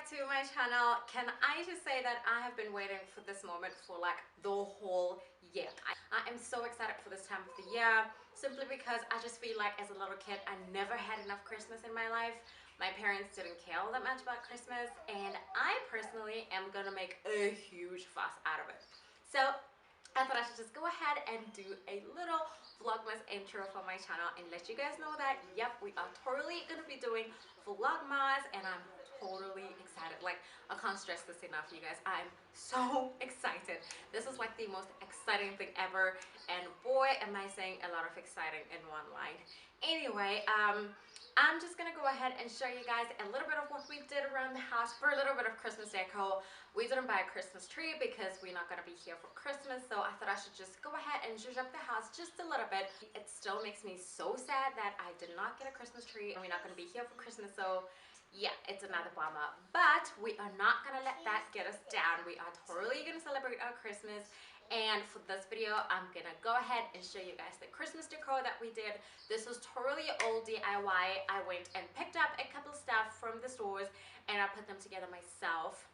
to my channel. Can I just say that I have been waiting for this moment for like the whole year. I am so excited for this time of the year, simply because I just feel like as a little kid I never had enough Christmas in my life. My parents didn't care all that much about Christmas, and I personally am gonna make a huge fuss out of it. So I thought I should just go ahead and do a little Vlogmas intro for my channel and let you guys know that yep, we are totally gonna be doing Vlogmas, and I'm totally excited. Like, I can't stress this enough, you guys. I'm so excited. This is like the most exciting thing ever, and boy am I saying a lot of exciting in one line. Anyway, I'm just gonna go ahead and show you guys a little bit of what we did around the house for a little bit of Christmas decor. We didn't buy a Christmas tree because we're not gonna be here for Christmas, so I thought I should just go ahead and zhuzh up the house just a little bit. It still makes me so sad that I did not get a Christmas tree and we're not gonna be here for Christmas, so yeah, it's another bummer. But we are not gonna let that get us down. We are totally gonna celebrate our Christmas. And for this video, I'm gonna go ahead and show you guys the Christmas decor that we did. This was totally old DIY. I went and picked up a couple stuff from the stores and I put them together myself,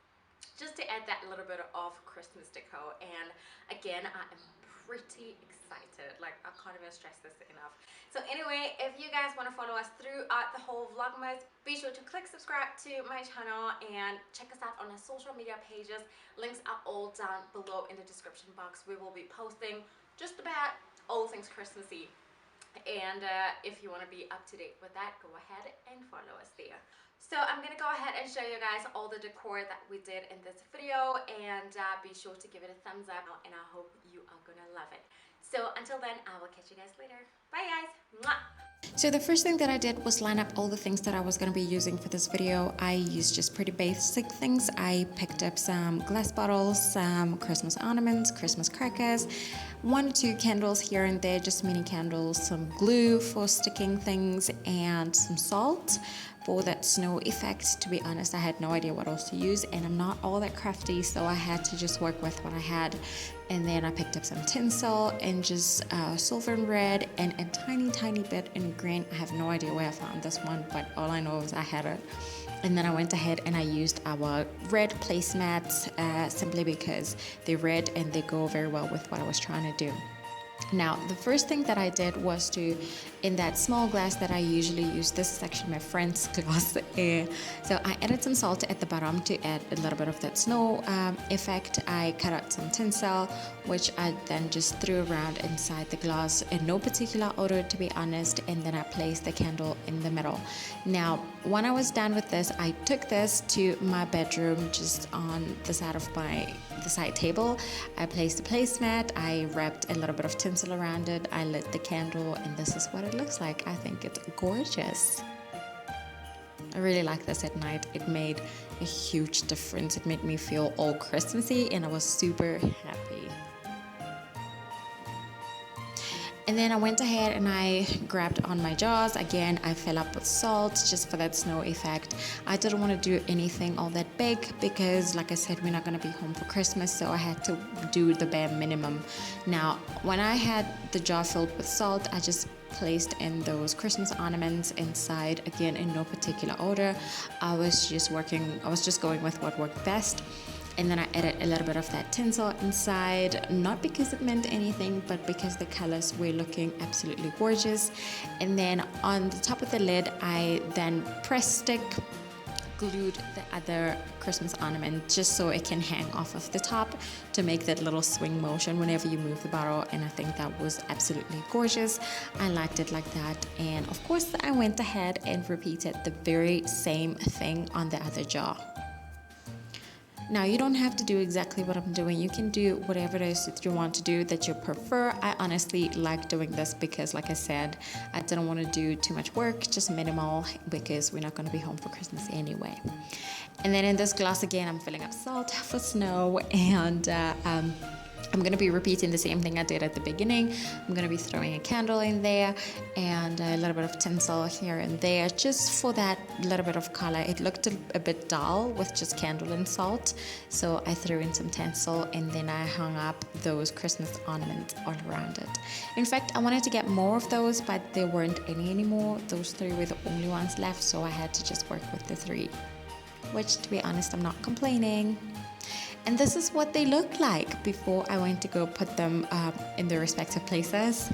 just to add that little bit of Christmas decor. And again, I am pretty excited. Like, I can't even stress this enough. So anyway, if you guys want to follow us throughout the whole Vlogmas, be sure to click subscribe to my channel and check us out on our social media pages. Links are all down below in the description box. We will be posting just about all things Christmassy, and if you want to be up to date with that, go ahead and follow us there. So I'm gonna go ahead and show you guys all the decor that we did in this video, and be sure to give it a thumbs up, and I hope you are gonna love it. So until then, I will catch you guys later. Bye guys. Mwah. So the first thing that I did was line up all the things that I was going to be using for this video. I used just pretty basic things. I picked up some glass bottles, some Christmas ornaments, Christmas crackers, 1 or 2 candles here and there, just mini candles, some glue for sticking things, and some salt for that snow effect. To be honest, I had no idea what else to use, and I'm not all that crafty, so I had to just work with what I had. And then I picked up some tinsel and just silver and red, and a tiny bit in green. I have no idea where I found this one, but all I know is I had it. And then I went ahead and I used our red placemats, simply because they're red and they go very well with what I was trying to do. Now, the first thing that I did was to, in that small glass that I usually use, this is actually my friend's glass, so I added some salt at the bottom to add a little bit of that snow effect. I cut out some tinsel, which I then just threw around inside the glass in no particular order, to be honest, and then I placed the candle in the middle. Now, when I was done with this, I took this to my bedroom, just on the side of the side table. I placed a placemat, I wrapped a little bit of tinsel around it, I lit the candle, and this is what it looks like. I think it's gorgeous. I really like this at night. It made a huge difference. It made me feel all Christmassy, and I was super happy. And then I went ahead and I grabbed on my jars. Again, I fill up with salt just for that snow effect. I didn't want to do anything all that big because, like I said, we're not going to be home for Christmas, so I had to do the bare minimum. Now, when I had the jar filled with salt, I just placed in those Christmas ornaments inside, again in no particular order. I was just going with what worked best. And then I added a little bit of that tinsel inside, not because it meant anything, but because the colors were looking absolutely gorgeous. And then on the top of the lid, I then press stick glued the other Christmas ornament just so it can hang off of the top to make that little swing motion whenever you move the bottle, and I think that was absolutely gorgeous. I liked it like that, and of course I went ahead and repeated the very same thing on the other jar. Now, you don't have to do exactly what I'm doing. You can do whatever it is that you want to do, that you prefer. I honestly like doing this because, like I said, I didn't want to do too much work, just minimal, because we're not going to be home for Christmas anyway. And then in this glass again, I'm filling up salt for snow, and I'm going to be repeating the same thing I did at the beginning. I'm going to be throwing a candle in there and a little bit of tinsel here and there, just for that little bit of color. It looked a bit dull with just candle and salt, so I threw in some tinsel, and then I hung up those Christmas ornaments all around it. In fact, I wanted to get more of those, but there weren't any anymore. Those 3 were the only ones left, so I had to just work with the 3. which to be honest, I'm not complaining. And this is what they look like before I went to go put them in their respective places.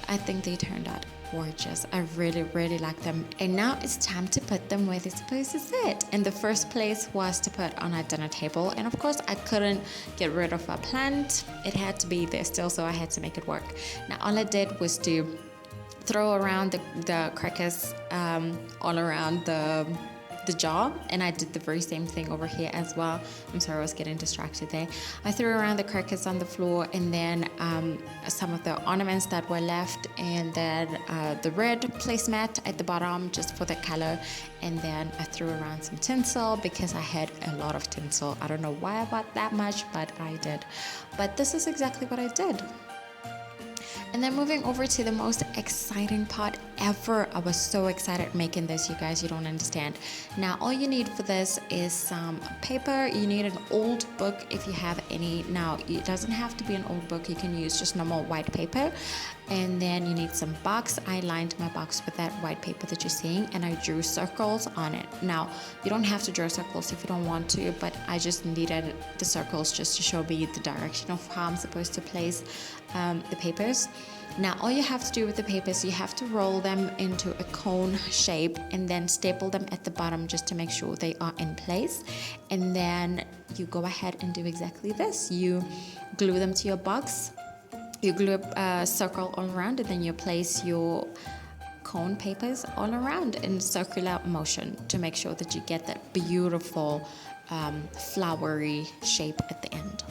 I think they turned out gorgeous. I really, really like them. And now it's time to put them where they're supposed to sit. And the first place was to put on our dinner table. And of course, I couldn't get rid of our plant. It had to be there still, so I had to make it work. Now, all I did was to throw around the crackers all around the jar, and I did the very same thing over here as well. I'm sorry, I was getting distracted there. I threw around the crackers on the floor, and then some of the ornaments that were left, and then the red placemat at the bottom just for the color, and then I threw around some tinsel because I had a lot of tinsel. I don't know why I bought that much, but I did. But this is exactly what I did. And then moving over to the most exciting part ever. I was so excited making this, you guys, you don't understand. Now, all you need for this is some paper. You need an old book if you have any. Now, it doesn't have to be an old book. You can use just normal white paper. And then you need some box. I lined my box with that white paper that you're seeing, and I drew circles on it. Now, you don't have to draw circles if you don't want to, but I just needed the circles just to show me the direction of how I'm supposed to place the papers. Now, all you have to do with the papers, you have to roll them into a cone shape and then staple them at the bottom just to make sure they are in place. And then you go ahead and do exactly this. You glue them to your box. You glue a circle all around, and then you place your cone papers all around in circular motion to make sure that you get that beautiful flowery shape at the end.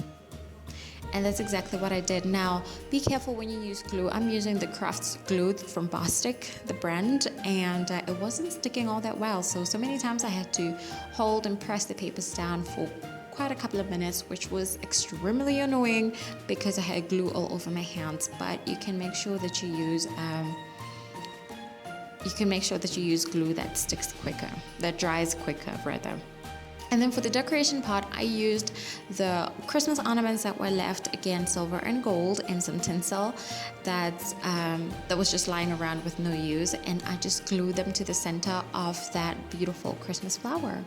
And that's exactly what I did. Now, be careful when you use glue. I'm using the Crafts glue from Bostik, the brand, and it wasn't sticking all that well. So many times I had to hold and press the papers down for quite a couple of minutes, which was extremely annoying because I had glue all over my hands. But you can make sure that you use glue that sticks quicker, that dries quicker rather. And then for the decoration part, I used the Christmas ornaments that were left, again, silver and gold, and some tinsel that was just lying around with no use, and I just glued them to the center of that beautiful Christmas flower.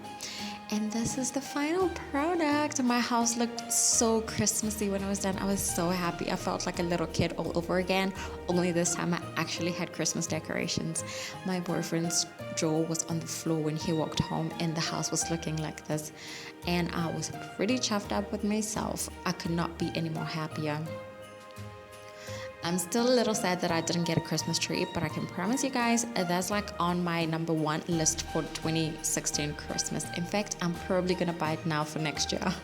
And this is the final product. My house looked so Christmassy when it was done. I was so happy. I felt like a little kid all over again, only this time I actually had Christmas decorations. My boyfriend's jaw was on the floor when he walked home, and the house was looking like this. And I was pretty chuffed up with myself. I could not be any more happier. I'm still a little sad that I didn't get a Christmas tree, but I can promise you guys that's like on my #1 list for 2016 Christmas. In fact, I'm probably gonna buy it now for next year.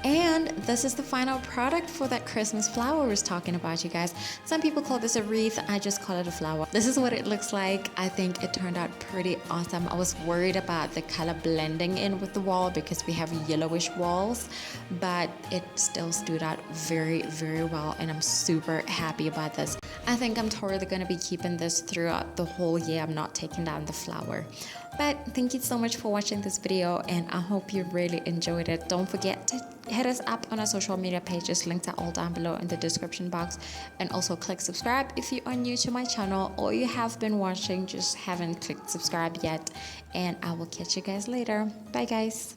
And this is the final product for that Christmas flower I was talking about, you guys. Some people call this a wreath. I just call it a flower. This is what it looks like. I think it turned out pretty awesome. I was worried about the color blending in with the wall because we have yellowish walls, but it still stood out very, very well, and I'm super happy about this. I think I'm totally going to be keeping this throughout the whole year. I'm not taking down the flower. But thank you so much for watching this video, and I hope you really enjoyed it. Don't forget to hit us up on our social media pages. Links are all down below in the description box. And also click subscribe if you are new to my channel, or you have been watching, just haven't clicked subscribe yet. And I will catch you guys later. Bye guys.